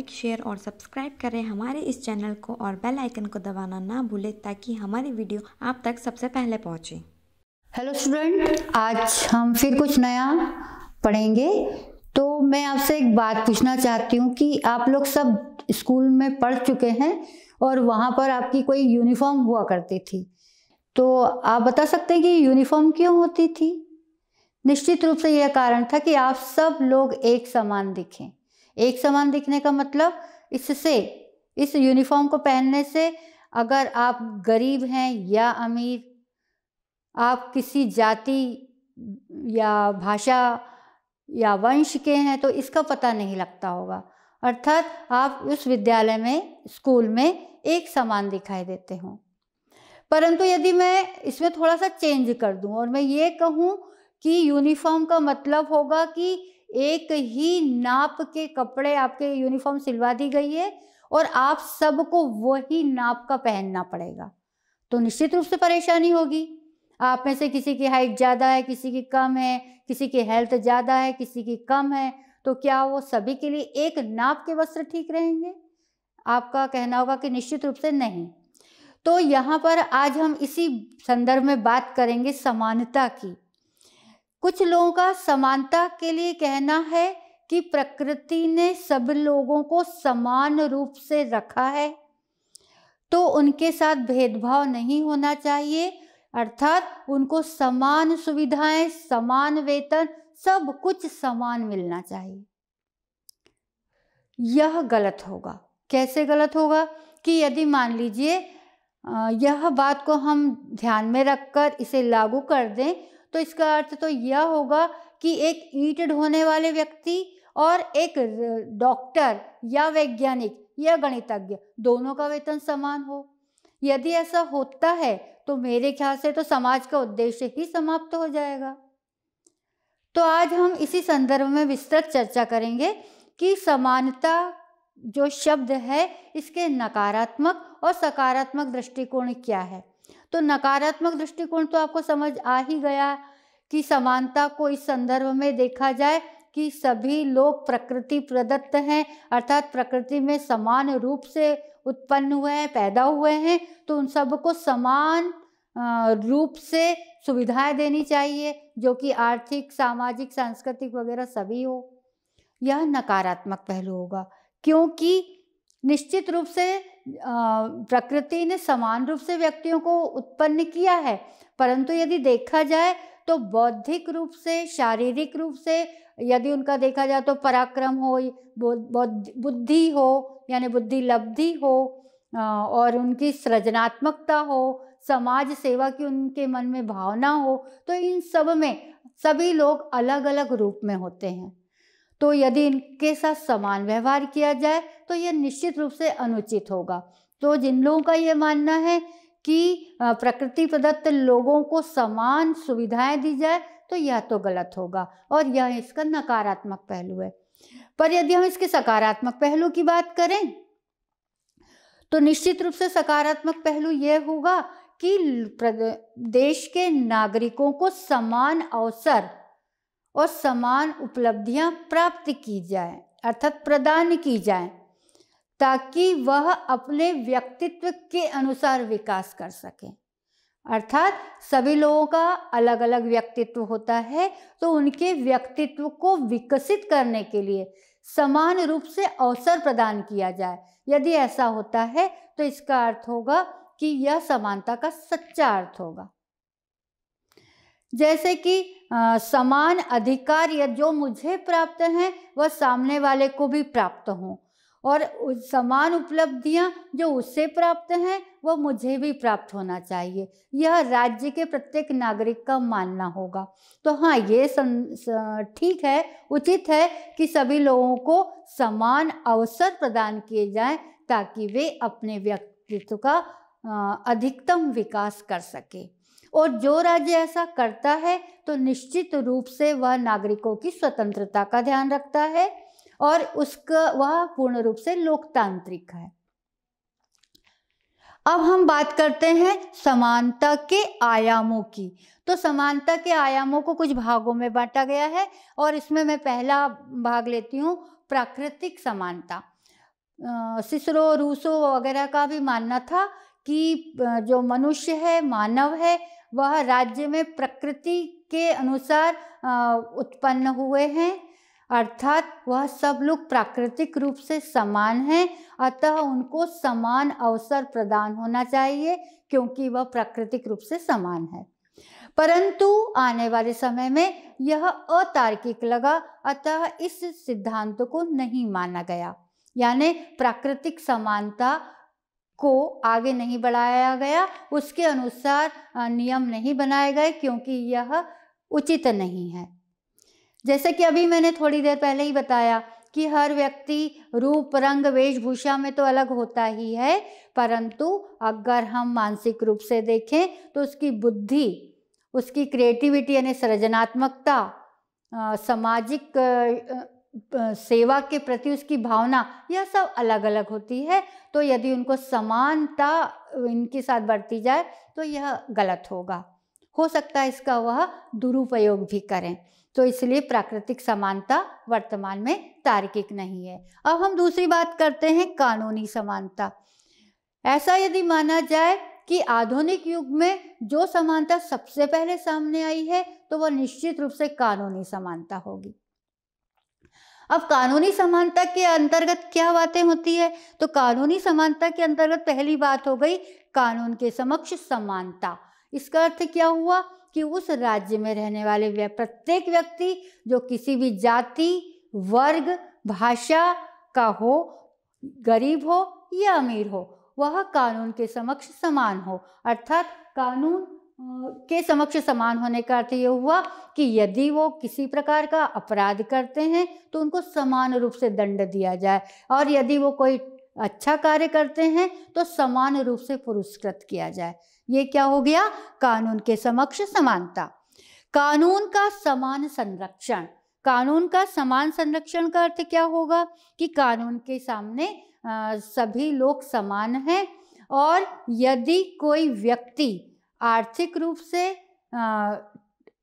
Like, share और subscribe करें हमारे इस चैनल को और बेल आइकन को दबाना ना भूलें ताकि हमारी वीडियो आप तक सबसे पहले पहुंचे। हेलो स्टूडेंट, आज हम फिर कुछ नया पढ़ेंगे। तो मैं आपसे एक बात पूछना चाहती हूँ कि आप लोग सब स्कूल में पढ़ चुके हैं और वहाँ पर आपकी कोई यूनिफॉर्म हुआ करती थी, तो आप बता सकते हैं कि यूनिफॉर्म क्यों होती थी? निश्चित रूप से यह कारण था कि आप सब लोग एक समान दिखें। एक समान दिखने का मतलब इससे, इस यूनिफॉर्म को पहनने से, अगर आप गरीब हैं या अमीर, आप किसी जाति या भाषा या वंश के हैं, तो इसका पता नहीं लगता होगा। अर्थात आप उस विद्यालय में, स्कूल में एक समान दिखाई देते हों। परंतु यदि मैं इसमें थोड़ा सा चेंज कर दूं और मैं ये कहूं कि यूनिफॉर्म का मतलब होगा कि एक ही नाप के कपड़े आपके यूनिफॉर्म सिलवा दी गई है और आप सबको वही नाप का पहनना पड़ेगा, तो निश्चित रूप से परेशानी होगी। आप में से किसी की हाइट ज़्यादा है, किसी की कम है, किसी की हेल्थ ज़्यादा है, किसी की कम है, तो क्या वो सभी के लिए एक नाप के वस्त्र ठीक रहेंगे? आपका कहना होगा कि निश्चित रूप से नहीं। तो यहाँ पर आज हम इसी संदर्भ में बात करेंगे समानता की। कुछ लोगों का समानता के लिए कहना है कि प्रकृति ने सब लोगों को समान रूप से रखा है, तो उनके साथ भेदभाव नहीं होना चाहिए। अर्थात उनको समान सुविधाएं, समान वेतन, सब कुछ समान मिलना चाहिए। यह गलत होगा। कैसे गलत होगा? कि यदि मान लीजिए यह बात को हम ध्यान में रखकर इसे लागू कर दें, तो इसका अर्थ तो यह होगा कि एक ईंट ढोने वाले व्यक्ति और एक डॉक्टर या वैज्ञानिक या गणितज्ञ, दोनों का वेतन समान हो। यदि ऐसा होता है तो मेरे ख्याल से तो समाज का उद्देश्य ही समाप्त हो जाएगा। तो आज हम इसी संदर्भ में विस्तृत चर्चा करेंगे कि समानता जो शब्द है, इसके नकारात्मक और सकारात्मक दृष्टिकोण क्या है। तो नकारात्मक दृष्टिकोण तो आपको समझ आ ही गया कि समानता को इस संदर्भ में देखा जाए कि सभी लोग प्रकृति प्रदत्त हैं, अर्थात प्रकृति में समान रूप से उत्पन्न हुए हैं, पैदा हुए हैं, तो उन सबको समान रूप से सुविधाएं देनी चाहिए, जो कि आर्थिक, सामाजिक, सांस्कृतिक वगैरह सभी हो। यह नकारात्मक पहलू होगा, क्योंकि निश्चित रूप से प्रकृति ने समान रूप से व्यक्तियों को उत्पन्न किया है, परंतु यदि देखा जाए तो बौद्धिक रूप से, शारीरिक रूप से यदि उनका देखा जाए तो पराक्रम हो, बुद्धि हो यानी बुद्धि लब्धि हो, और उनकी सृजनात्मकता हो, समाज सेवा की उनके मन में भावना हो, तो इन सब में सभी लोग अलग अलग रूप में होते हैं। तो यदि इनके साथ समान व्यवहार किया जाए तो यह निश्चित रूप से अनुचित होगा। तो जिन लोगों का यह मानना है कि प्रकृति प्रदत्त लोगों को समान सुविधाएं दी जाए, तो यह तो गलत होगा और यह इसका नकारात्मक पहलू है। पर यदि हम इसके सकारात्मक पहलू की बात करें तो निश्चित रूप से सकारात्मक पहलू यह होगा कि देश के नागरिकों को समान अवसर और समान उपलब्धियां प्राप्त की जाए, अर्थात प्रदान की जाए, ताकि वह अपने व्यक्तित्व के अनुसार विकास कर सके। अर्थात सभी लोगों का अलग अलग व्यक्तित्व होता है, तो उनके व्यक्तित्व को विकसित करने के लिए समान रूप से अवसर प्रदान किया जाए। यदि ऐसा होता है तो इसका अर्थ होगा कि यह समानता का सच्चा अर्थ होगा। जैसे कि समान अधिकार या जो मुझे प्राप्त हैं वह सामने वाले को भी प्राप्त हों, और समान उपलब्धियां जो उससे प्राप्त हैं वह मुझे भी प्राप्त होना चाहिए। यह राज्य के प्रत्येक नागरिक का मानना होगा। तो हाँ, ये ठीक है, उचित है कि सभी लोगों को समान अवसर प्रदान किए जाएं ताकि वे अपने व्यक्तित्व का अधिकतम विकास कर सके। और जो राज्य ऐसा करता है तो निश्चित रूप से वह नागरिकों की स्वतंत्रता का ध्यान रखता है और वह पूर्ण रूप से लोकतांत्रिक है। अब हम बात करते हैं समानता के आयामों की। तो समानता के आयामों को कुछ भागों में बांटा गया है और इसमें मैं पहला भाग लेती हूँ, प्राकृतिक समानता। सिसरो, रूसो वगैरह का भी मानना था कि जो मनुष्य है, मानव है, वह राज्य में प्रकृति के अनुसार उत्पन्न हुए हैं, अर्थात वह सब लोग प्राकृतिक रूप से समान हैं, अतः उनको समान अवसर प्रदान होना चाहिए क्योंकि वह प्राकृतिक रूप से समान है। परंतु आने वाले समय में यह अतार्किक लगा, अतः इस सिद्धांत को नहीं माना गया, यानी प्राकृतिक समानता को आगे नहीं बढ़ाया गया, उसके अनुसार नियम नहीं बनाए गए क्योंकि यह उचित नहीं है। जैसे कि अभी मैंने थोड़ी देर पहले ही बताया कि हर व्यक्ति रूप, रंग, वेशभूषा में तो अलग होता ही है, परंतु अगर हम मानसिक रूप से देखें तो उसकी बुद्धि, उसकी क्रिएटिविटी यानी सृजनात्मकता, सामाजिक सेवा के प्रति उसकी भावना, यह सब अलग अलग होती है। तो यदि उनको समानता इनके साथ बढ़ती जाए तो यह गलत होगा, हो सकता है इसका वह दुरुपयोग भी करें। तो इसलिए प्राकृतिक समानता वर्तमान में तार्किक नहीं है। अब हम दूसरी बात करते हैं, कानूनी समानता। ऐसा यदि माना जाए कि आधुनिक युग में जो समानता सबसे पहले सामने आई है तो वह निश्चित रूप से कानूनी समानता होगी। अब कानूनी समानता के अंतर्गत क्या बातें होती है? तो कानूनी समानता के अंतर्गत पहली बात हो गई कानून के समक्ष समानता। इसका अर्थ क्या हुआ कि उस राज्य में रहने वाले प्रत्येक व्यक्ति जो किसी भी जाति, वर्ग, भाषा का हो, गरीब हो या अमीर हो, वह कानून के समक्ष समान हो। अर्थात कानून के समक्ष समान होने का अर्थ ये हुआ कि यदि वो किसी प्रकार का अपराध करते हैं तो उनको समान रूप से दंड दिया जाए, और यदि वो कोई अच्छा कार्य करते हैं तो समान रूप से पुरस्कृत किया जाए। ये क्या हो गया? कानून के समक्ष समानता। कानून का समान संरक्षण। कानून का समान संरक्षण का अर्थ क्या होगा कि कानून के सामने सभी लोग समान हैं, और यदि कोई व्यक्ति आर्थिक रूप से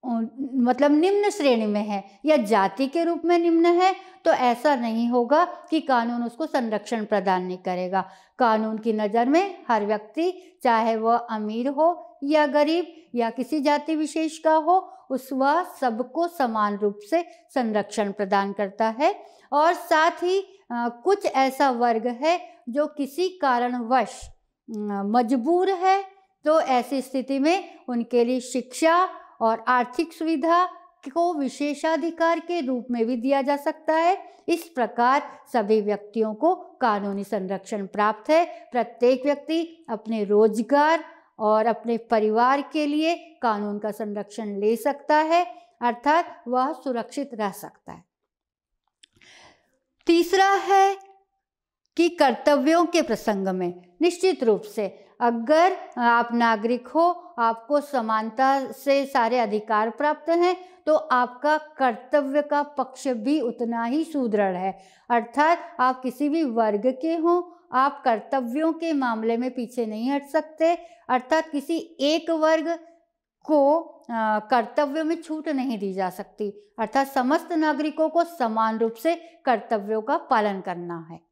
मतलब निम्न श्रेणी में है या जाति के रूप में निम्न है तो ऐसा नहीं होगा कि कानून उसको संरक्षण प्रदान नहीं करेगा। कानून की नज़र में हर व्यक्ति, चाहे वह अमीर हो या गरीब या किसी जाति विशेष का हो, वह सबको समान रूप से संरक्षण प्रदान करता है। और साथ ही कुछ ऐसा वर्ग है जो किसी कारणवश मजबूर है, तो ऐसी स्थिति में उनके लिए शिक्षा और आर्थिक सुविधा को विशेषाधिकार के रूप में भी दिया जा सकता है। इस प्रकार सभी व्यक्तियों को कानूनी संरक्षण प्राप्त है। प्रत्येक व्यक्ति अपने रोजगार और अपने परिवार के लिए कानून का संरक्षण ले सकता है, अर्थात वह सुरक्षित रह सकता है। तीसरा है कि कर्तव्यों के प्रसंग में निश्चित रूप से अगर आप नागरिक हो, आपको समानता से सारे अधिकार प्राप्त हैं, तो आपका कर्तव्य का पक्ष भी उतना ही सुदृढ़ है। अर्थात आप किसी भी वर्ग के हों, आप कर्तव्यों के मामले में पीछे नहीं हट सकते। अर्थात किसी एक वर्ग को कर्तव्य में छूट नहीं दी जा सकती। अर्थात समस्त नागरिकों को समान रूप से कर्तव्यों का पालन करना है।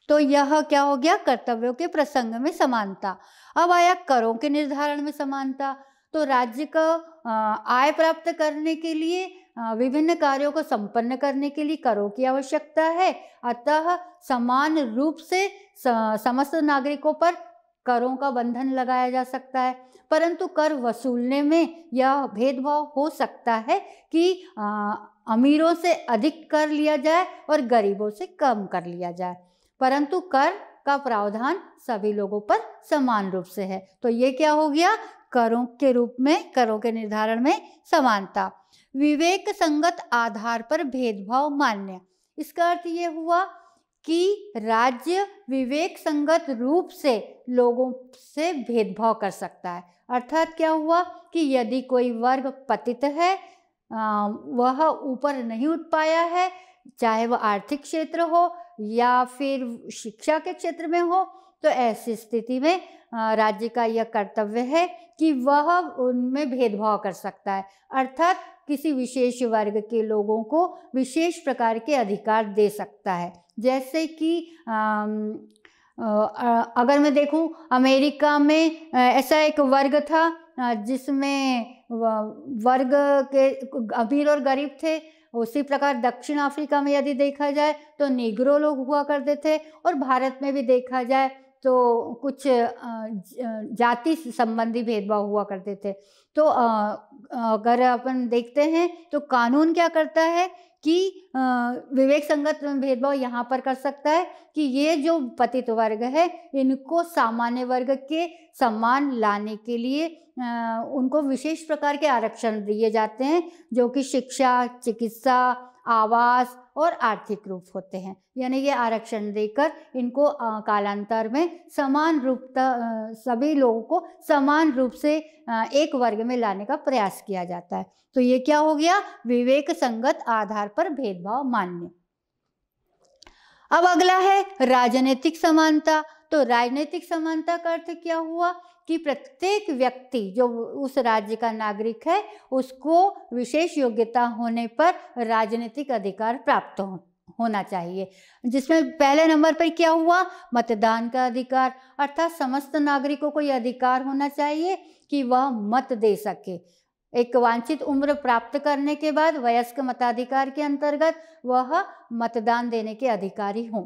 तो यह क्या हो गया? कर्तव्यों के प्रसंग में समानता। अब आया करों के निर्धारण में समानता। तो राज्य का आय प्राप्त करने के लिए, विभिन्न कार्यों को संपन्न करने के लिए करों की आवश्यकता है। अतः समान रूप से समस्त नागरिकों पर करों का बंधन लगाया जा सकता है, परंतु कर वसूलने में यह भेदभाव हो सकता है कि अमीरों से अधिक कर लिया जाए और गरीबों से कम कर लिया जाए, परंतु कर का प्रावधान सभी लोगों पर समान रूप से है। तो ये क्या हो गया? करों के रूप में, करों के निर्धारण में समानता। विवेक संगत आधार पर भेदभाव मान्य। इसका अर्थ ये हुआ कि राज्य विवेक संगत रूप से लोगों से भेदभाव कर सकता है। अर्थात क्या हुआ कि यदि कोई वर्ग पतित है, वह ऊपर नहीं उठ पाया है, चाहे वह आर्थिक क्षेत्र हो या फिर शिक्षा के क्षेत्र में हो, तो ऐसी स्थिति में राज्य का यह कर्तव्य है कि वह उनमें भेदभाव कर सकता है, अर्थात किसी विशेष वर्ग के लोगों को विशेष प्रकार के अधिकार दे सकता है। जैसे कि अगर मैं देखूं, अमेरिका में ऐसा एक वर्ग था जिसमें वर्ग के अमीर और गरीब थे। उसी प्रकार दक्षिण अफ्रीका में यदि देखा जाए तो निग्रो लोग हुआ करते थे, और भारत में भी देखा जाए तो कुछ जाति संबंधी भेदभाव हुआ करते थे। तो अगर अपन देखते हैं तो कानून क्या करता है कि विवेक संगत भेदभाव यहाँ पर कर सकता है कि ये जो पतित वर्ग है इनको सामान्य वर्ग के सम्मान लाने के लिए उनको विशेष प्रकार के आरक्षण दिए जाते हैं, जो कि शिक्षा, चिकित्सा, आवास और आर्थिक रूप होते हैं। यानी ये आरक्षण देकर इनको कालांतर में समान रूपता सभी लोगों को समान रूप से एक वर्ग में लाने का प्रयास किया जाता है। तो ये क्या हो गया? विवेक संगत आधार पर भेदभाव मान्य। अब अगला है राजनीतिक समानता। तो राजनीतिक समानता का अर्थ क्या हुआ कि प्रत्येक व्यक्ति जो उस राज्य का नागरिक है उसको विशेष योग्यता होने पर राजनीतिक अधिकार प्राप्त होना चाहिए, जिसमें पहले नंबर पर क्या हुआ? मतदान का अधिकार, अर्थात समस्त नागरिकों को यह अधिकार होना चाहिए कि वह मत दे सके। एक वांछित उम्र प्राप्त करने के बाद वयस्क मताधिकार के अंतर्गत वह मतदान देने के अधिकारी हों।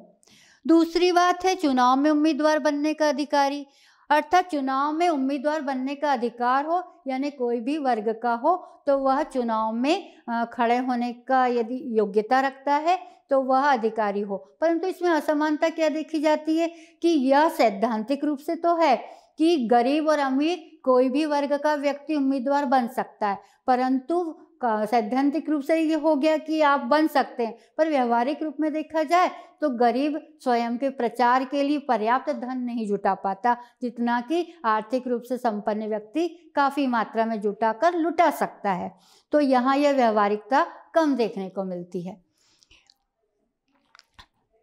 दूसरी बात है चुनाव में उम्मीदवार बनने का अधिकारी, अर्थात चुनाव में उम्मीदवार बनने का अधिकार हो, यानी कोई भी वर्ग का हो तो वह चुनाव में खड़े होने का यदि योग्यता रखता है तो वह अधिकारी हो। परंतु इसमें असमानता क्या देखी जाती है कि यह सैद्धांतिक रूप से तो है कि गरीब और अमीर कोई भी वर्ग का व्यक्ति उम्मीदवार बन सकता है, परंतु सैद्धांतिक रूप से ये हो गया कि आप बन सकते हैं, पर व्यवहारिक रूप में देखा जाए तो गरीब स्वयं के प्रचार के लिए पर्याप्त धन नहीं जुटा पाता, जितना कि आर्थिक रूप से संपन्न व्यक्ति काफ़ी मात्रा में जुटाकर लुटा सकता है। तो यहाँ यह व्यवहारिकता कम देखने को मिलती है।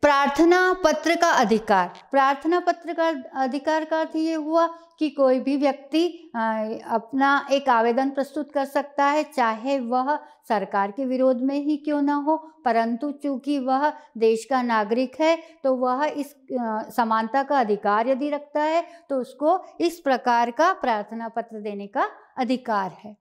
प्रार्थना पत्र का अधिकार। प्रार्थना पत्र का अधिकार का अर्थ ये हुआ कि कोई भी व्यक्ति अपना एक आवेदन प्रस्तुत कर सकता है, चाहे वह सरकार के विरोध में ही क्यों ना हो, परंतु चूंकि वह देश का नागरिक है तो वह इस समानता का अधिकार यदि रखता है तो उसको इस प्रकार का प्रार्थना पत्र देने का अधिकार है।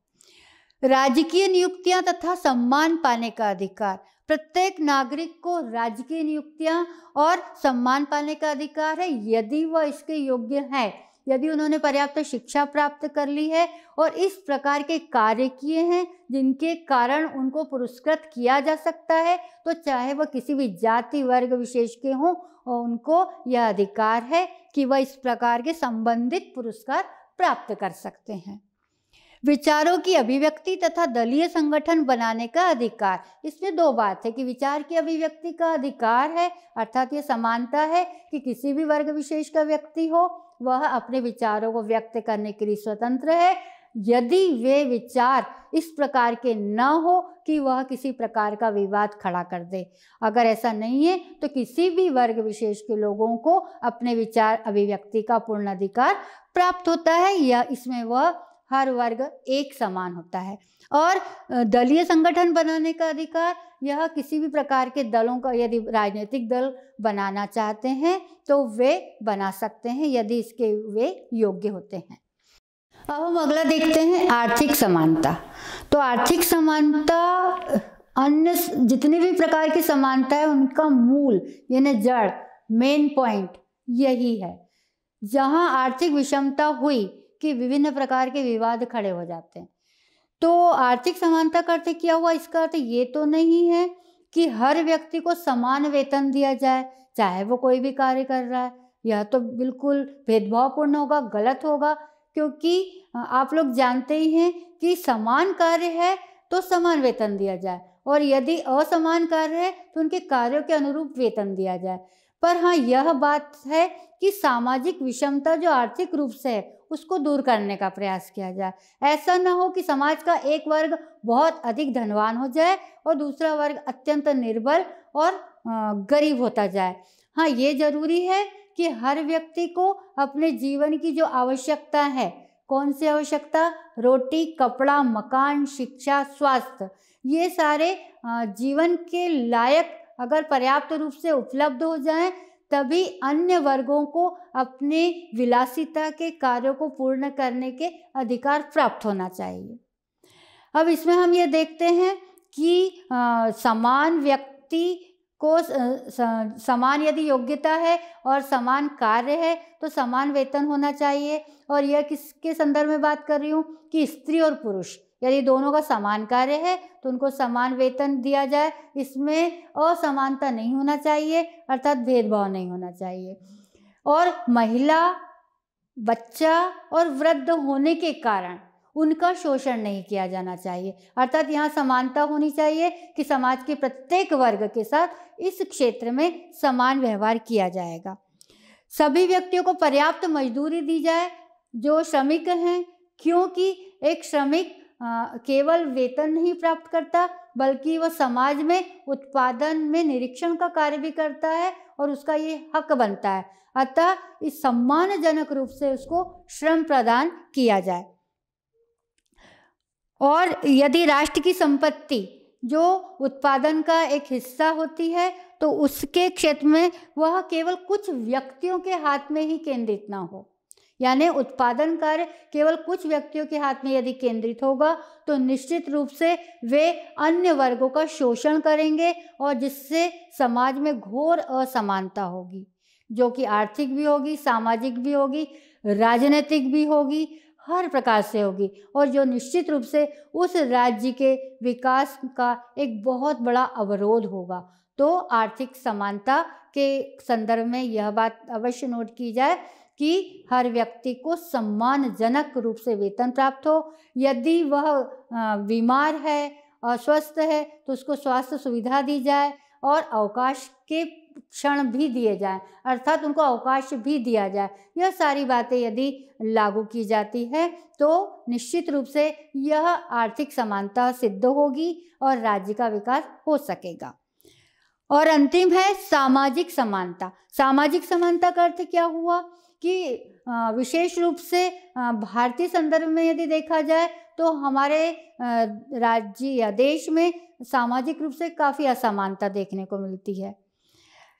राजकीय नियुक्तियां तथा सम्मान पाने का अधिकार। प्रत्येक नागरिक को राजकीय नियुक्तियां और सम्मान पाने का अधिकार है यदि वह इसके योग्य है, यदि उन्होंने पर्याप्त शिक्षा प्राप्त कर ली है और इस प्रकार के कार्य किए हैं जिनके कारण उनको पुरस्कृत किया जा सकता है, तो चाहे वह किसी भी जाति वर्ग विशेष के हों और उनको यह अधिकार है कि वह इस प्रकार के संबंधित पुरस्कार प्राप्त कर सकते हैं। विचारों की अभिव्यक्ति तथा दलीय संगठन बनाने का अधिकार। इसमें दो बात है कि विचार की अभिव्यक्ति का अधिकार है, अर्थात ये समानता है कि किसी भी वर्ग विशेष का व्यक्ति हो वह अपने विचारों को व्यक्त करने के लिए स्वतंत्र है, यदि वे विचार इस प्रकार के न हो कि वह किसी प्रकार का विवाद खड़ा कर दे। अगर ऐसा नहीं है तो किसी भी वर्ग विशेष के लोगों को अपने विचार अभिव्यक्ति का पूर्ण अधिकार प्राप्त होता है, या इसमें वह हर वर्ग एक समान होता है। और दलीय संगठन बनाने का अधिकार, यह किसी भी प्रकार के दलों का यदि राजनीतिक दल बनाना चाहते हैं तो वे बना सकते हैं यदि इसके वे योग्य होते हैं। अब हम अगला देखते हैं आर्थिक समानता। तो आर्थिक समानता अन्य जितने भी प्रकार की समानता है उनका मूल यानी जड़, मेन पॉइंट यही है। जहाँ आर्थिक विषमता हुई कि विभिन्न प्रकार के विवाद खड़े हो जाते हैं। तो आर्थिक समानता का अर्थ क्या हुआ? इसका अर्थ ये तो नहीं है कि हर व्यक्ति को समान वेतन दिया जाए चाहे वो कोई भी कार्य कर रहा है। यह तो बिल्कुल भेदभावपूर्ण होगा, गलत होगा, क्योंकि आप लोग जानते ही हैं कि समान कार्य है तो समान वेतन दिया जाए, और यदि असमान कार्य है तो उनके कार्यों के अनुरूप वेतन दिया जाए। पर हाँ, यह बात है कि सामाजिक विषमता जो आर्थिक रूप से है उसको दूर करने का प्रयास किया जाए। ऐसा ना हो कि समाज का एक वर्ग बहुत अधिक धनवान हो जाए और दूसरा वर्ग अत्यंत निर्बल और गरीब होता जाए। हाँ, ये जरूरी है कि हर व्यक्ति को अपने जीवन की जो आवश्यकता है, कौन सी आवश्यकता, रोटी, कपड़ा, मकान, शिक्षा, स्वास्थ्य, ये सारे जीवन के लायक अगर पर्याप्त रूप से उपलब्ध हो जाएं, तभी अन्य वर्गों को अपने विलासिता के कार्यों को पूर्ण करने के अधिकार प्राप्त होना चाहिए। अब इसमें हम ये देखते हैं कि समान व्यक्ति को समान यदि योग्यता है और समान कार्य है तो समान वेतन होना चाहिए। और यह किसके संदर्भ में बात कर रही हूँ कि स्त्री और पुरुष यदि दोनों का समान कार्य है तो उनको समान वेतन दिया जाए, इसमें असमानता नहीं होना चाहिए, अर्थात भेदभाव नहीं होना चाहिए। और महिला, बच्चा और वृद्ध होने के कारण उनका शोषण नहीं किया जाना चाहिए, अर्थात यहाँ समानता होनी चाहिए कि समाज के प्रत्येक वर्ग के साथ इस क्षेत्र में समान व्यवहार किया जाएगा। सभी व्यक्तियों को पर्याप्त मजदूरी दी जाए जो श्रमिक हैं, क्योंकि एक श्रमिक केवल वेतन नहीं प्राप्त करता बल्कि वह समाज में उत्पादन में निरीक्षण का कार्य भी करता है और उसका ये हक बनता है। अतः इस सम्मानजनक रूप से उसको श्रम प्रदान किया जाए। और यदि राष्ट्र की संपत्ति जो उत्पादन का एक हिस्सा होती है तो उसके क्षेत्र में वह केवल कुछ व्यक्तियों के हाथ में ही केंद्रित ना हो, यानी उत्पादन कार्य केवल कुछ व्यक्तियों के हाथ में यदि केंद्रित होगा तो निश्चित रूप से वे अन्य वर्गों का शोषण करेंगे और जिससे समाज में घोर असमानता होगी, जो कि आर्थिक भी होगी, सामाजिक भी होगी, राजनीतिक भी होगी, हर प्रकार से होगी, और जो निश्चित रूप से उस राज्य के विकास का एक बहुत बड़ा अवरोध होगा। तो आर्थिक समानता के संदर्भ में यह बात अवश्य नोट की जाए कि हर व्यक्ति को सम्मानजनक रूप से वेतन प्राप्त हो। यदि वह बीमार है, अस्वस्थ है, तो उसको स्वास्थ्य सुविधा दी जाए और अवकाश के क्षण भी दिए जाएं, अर्थात उनको अवकाश भी दिया जाए। यह सारी बातें यदि लागू की जाती है तो निश्चित रूप से यह आर्थिक समानता सिद्ध होगी और राज्य का विकास हो सकेगा। और अंतिम है सामाजिक समानता। सामाजिक समानता का अर्थ क्या हुआ कि विशेष रूप से भारतीय संदर्भ में यदि देखा जाए तो हमारे राज्य या देश में सामाजिक रूप से काफ़ी असमानता देखने को मिलती है।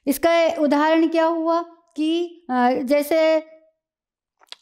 इसका उदाहरण क्या हुआ कि जैसे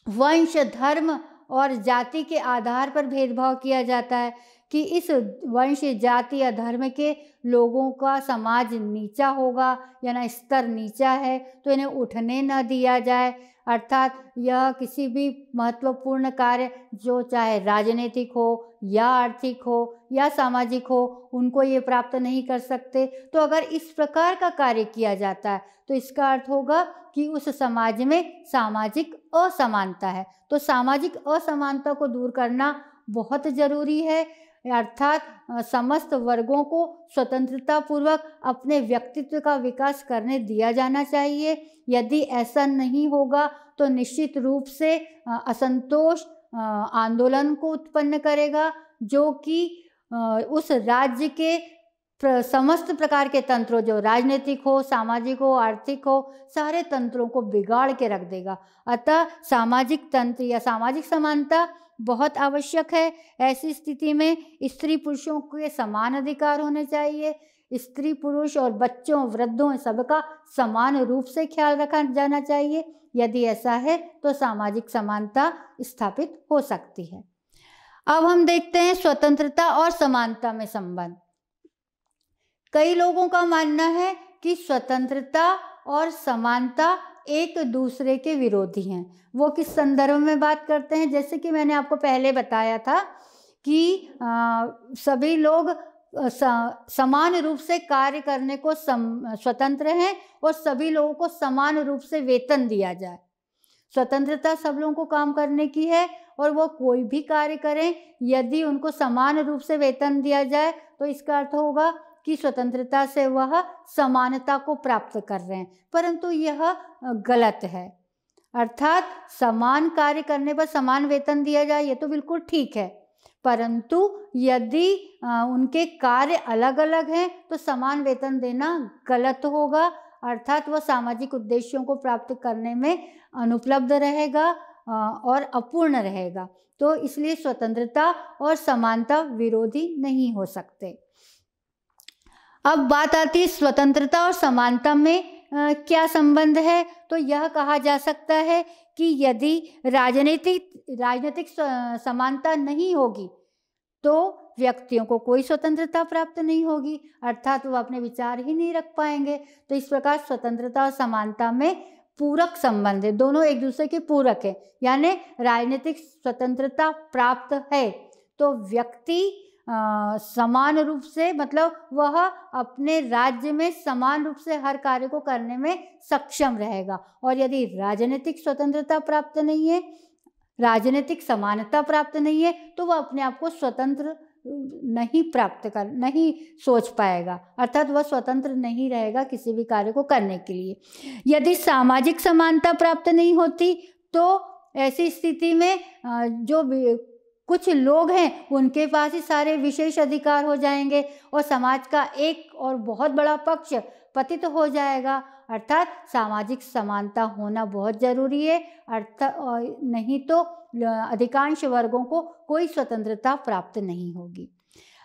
वंश, धर्म और जाति के आधार पर भेदभाव किया जाता है कि इस वंश, जाति या धर्म के लोगों का समाज नीचा होगा या ना स्तर नीचा है तो इन्हें उठने न दिया जाए, अर्थात यह किसी भी महत्वपूर्ण कार्य जो चाहे राजनीतिक हो या आर्थिक हो या सामाजिक हो उनको ये प्राप्त नहीं कर सकते। तो अगर इस प्रकार का कार्य किया जाता है तो इसका अर्थ होगा कि उस समाज में सामाजिक असमानता है। तो सामाजिक असमानता को दूर करना बहुत ज़रूरी है, अर्थात समस्त वर्गों को स्वतंत्रता पूर्वक अपने व्यक्तित्व का विकास करने दिया जाना चाहिए। यदि ऐसा नहीं होगा तो निश्चित रूप से असंतोष आंदोलन को उत्पन्न करेगा, जो कि उस राज्य के समस्त प्रकार के तंत्रों, जो राजनीतिक हो, सामाजिक हो, आर्थिक हो, सारे तंत्रों को बिगाड़ के रख देगा। अतः सामाजिक तंत्र या सामाजिक समानता बहुत आवश्यक है। ऐसी स्थिति में स्त्री पुरुषों के समान अधिकार होने चाहिए। स्त्री, पुरुष और बच्चों, वृद्धों सबका समान रूप से ख्याल रखा जाना चाहिए। यदि ऐसा है तो सामाजिक समानता स्थापित हो सकती है। अब हम देखते हैं स्वतंत्रता और समानता में संबंध। कई लोगों का मानना है कि स्वतंत्रता और समानता एक दूसरे के विरोधी हैं। वो किस संदर्भ में बात करते हैं? जैसे कि मैंने आपको पहले बताया था कि सभी लोग समान रूप से कार्य करने को स्वतंत्र हैं और सभी लोगों को समान रूप से वेतन दिया जाए। स्वतंत्रता सब लोगों को काम करने की है और वो कोई भी कार्य करें, यदि उनको समान रूप से वेतन दिया जाए तो इसका अर्थ होगा कि स्वतंत्रता से वह समानता को प्राप्त कर रहे हैं। परंतु यह गलत है, अर्थात समान कार्य करने पर समान वेतन दिया जाए ये तो बिल्कुल ठीक है, परंतु यदि उनके कार्य अलग अलग हैं तो समान वेतन देना गलत होगा। अर्थात वह सामाजिक उद्देश्यों को प्राप्त करने में अनुपलब्ध रहेगा और अपूर्ण रहेगा। तो इसलिए स्वतंत्रता और समानता विरोधी नहीं हो सकते। अब बात आती है स्वतंत्रता और समानता में क्या संबंध है। तो यह कहा जा सकता है कि यदि राजनीतिक समानता नहीं होगी तो व्यक्तियों को कोई स्वतंत्रता प्राप्त नहीं होगी, अर्थात वो अपने विचार ही नहीं रख पाएंगे। तो इस प्रकार स्वतंत्रता और समानता में पूरक संबंध है, दोनों एक दूसरे के पूरक है। यानी राजनीतिक स्वतंत्रता प्राप्त है तो व्यक्ति समान रूप से, मतलब वह अपने राज्य में समान रूप से हर कार्य को करने में सक्षम रहेगा। और यदि राजनीतिक स्वतंत्रता प्राप्त नहीं है, राजनीतिक समानता प्राप्त नहीं है, तो वह अपने आप को स्वतंत्र नहीं सोच पाएगा, अर्थात वह स्वतंत्र नहीं रहेगा किसी भी कार्य को करने के लिए। यदि सामाजिक समानता प्राप्त नहीं होती तो ऐसी स्थिति में जो कुछ लोग हैं उनके पास ही सारे विशेष अधिकार हो जाएंगे और समाज का एक और बहुत बड़ा पक्ष पतित हो जाएगा। अर्थात सामाजिक समानता होना बहुत जरूरी है, नहीं तो अधिकांश वर्गों को कोई स्वतंत्रता प्राप्त नहीं होगी।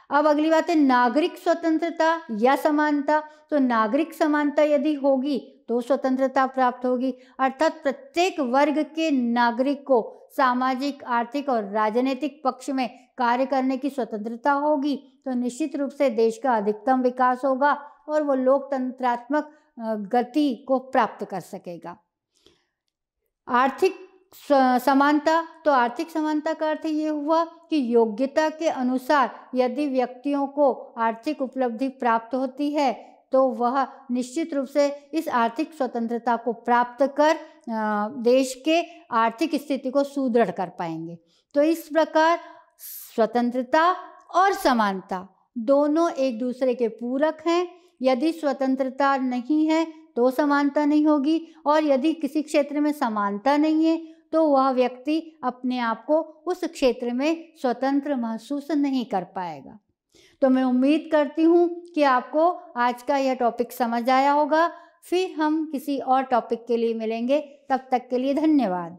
अब अगली बात है नागरिक स्वतंत्रता या समानता। तो नागरिक समानता यदि होगी तो स्वतंत्रता प्राप्त होगी, अर्थात प्रत्येक वर्ग के नागरिक को सामाजिक, आर्थिक और राजनीतिक पक्ष में कार्य करने की स्वतंत्रता होगी तो निश्चित रूप से देश का अधिकतम विकास होगा और वो लोकतंत्रात्मक गति को प्राप्त कर सकेगा। आर्थिक समानता, तो आर्थिक समानता का अर्थ ये हुआ कि योग्यता के अनुसार यदि व्यक्तियों को आर्थिक उपलब्धि प्राप्त होती है तो वह निश्चित रूप से इस आर्थिक स्वतंत्रता को प्राप्त कर देश के आर्थिक स्थिति को सुदृढ़ कर पाएंगे। तो इस प्रकार स्वतंत्रता और समानता दोनों एक दूसरे के पूरक हैं। यदि स्वतंत्रता नहीं है तो समानता नहीं होगी, और यदि किसी क्षेत्र में समानता नहीं है तो वह व्यक्ति अपने आप को उस क्षेत्र में स्वतंत्र महसूस नहीं कर पाएगा। तो मैं उम्मीद करती हूँ कि आपको आज का यह टॉपिक समझ आया होगा। फिर हम किसी और टॉपिक के लिए मिलेंगे, तब तक के लिए धन्यवाद।